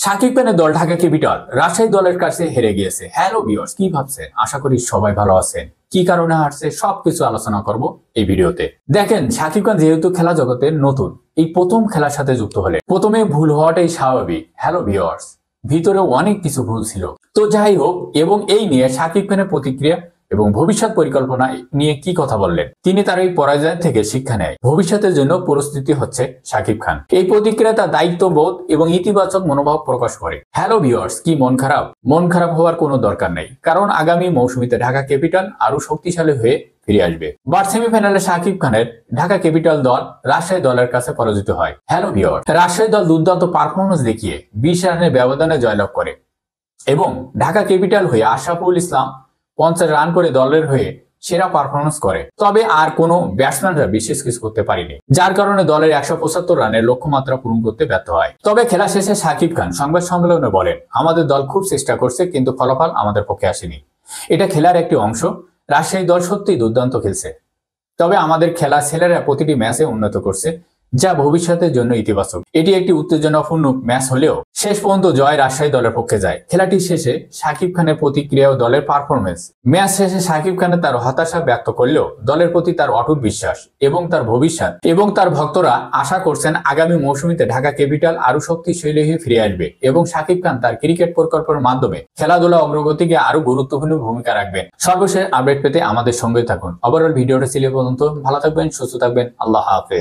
শাকিব খানের দল ঢাকা ক্যাপিটাল রাজশাহী দলের কাছে হেরে গিয়েছে। হ্যালো ভিউয়ার্স, কি ভাবছেন? আশা করি সবাই ভালো আছেন। কি কারণে হারছে সবকিছু আলোচনা করব এই ভিডিওতে। দেখেন, শাকিব খান যেহেতু খেলা জগতে নতুন, এই প্রথম খেলার সাথে যুক্ত হলে প্রথমে ভুল হওয়াটাই স্বাভাবিক। হ্যালো ভিউয়ার্স, ভিতরে অনেক কিছু ভুল ছিল। তো যাই হোক, এবং এই নিয়ে শাকিব খানের প্রতিক্রিয়া এবং ভবিষ্যৎ পরিকল্পনা নিয়ে কি কথা বললেন। তিনি তার এই পরাজয় থেকে শিক্ষা নেয়, ভবিষ্যতের জন্য প্রস্তুতি হচ্ছে শাকিব খান। এই প্রতিক্রিয়া তার দায়িত্ববোধ এবং ইতিবাচক মনোভাব প্রকাশ করে। হ্যালো ভিউয়ার্স, কি মন খারাপ? মন খারাপ হওয়ার কোনো দরকার নেই, কারণ আগামী মৌসুমীতে ঢাকা ক্যাপিটাল আরো শক্তিশালী হয়ে ফিরে আসবে। বার সেমিফাইনালে শাকিব খানের ঢাকা ক্যাপিটাল দল রাজশাহী দলের কাছে পরাজিত হয়। হ্যালো ভিউয়ার্স, রাজশাহী দল দুর্দান্ত পারফরমেন্স দেখিয়ে 20 রানের ব্যবধানে জয়লাভ করে এবং ঢাকা ক্যাপিটাল হয়ে আশরাফুল ইসলাম 50 রান করে দলের হয়ে সেরা পারফরমেন্স করে। তবে আর কোনো ব্যাটসম্যানরা বিশেষ কিছু করতে পারেনি, যার কারণে দলের 175 রানের লক্ষ্যমাত্রা পূরণ করতে ব্যর্থ হয়। তবে খেলা শেষে শাকিব খান সংবাদ সম্মেলনে বলেন, আমাদের দল খুব চেষ্টা করছে, কিন্তু ফলাফল আমাদের পক্ষে আসেনি। এটা খেলার একটি অংশ। রাজশাহী দল সত্যিই দুর্দান্ত খেলছে, তবে আমাদের খেলা ছেলেরা প্রতিটি ম্যাচে উন্নত করছে, যা ভবিষ্যতের জন্য ইতিবাচক। এটি একটি উত্তেজনাপূর্ণ ম্যাচ হলেও শেষ পর্যন্ত জয় রাজশাহী দলের পক্ষে যায়। খেলাটি শেষে শাকিব খানের প্রতিক্রিয়া ও দলের পারফরমেন্স। ম্যাচ শেষে শাকিব খানের তার হতাশা ব্যক্ত করলেও দলের প্রতি তার অটুট বিশ্বাস এবং তার ভবিষ্যৎ এবং তার ভক্তরা আশা করছেন আগামী মৌসুমীতে ঢাকা ক্যাপিটাল আরো শক্তিশালী হয়ে ফিরে আসবে এবং শাকিব খান তার ক্রিকেট পরিকল্পনার মাধ্যমে খেলাধুলা অগ্রগতিকে আরো গুরুত্বপূর্ণ ভূমিকা রাখবেন। সর্বশেষ আপডেট পেতে আমাদের সঙ্গে থাকুন। ওভারঅল ভিডিওটা ছিল পর্যন্ত। ভালো থাকবেন, সুস্থ থাকবেন। আল্লাহ হাফেজ।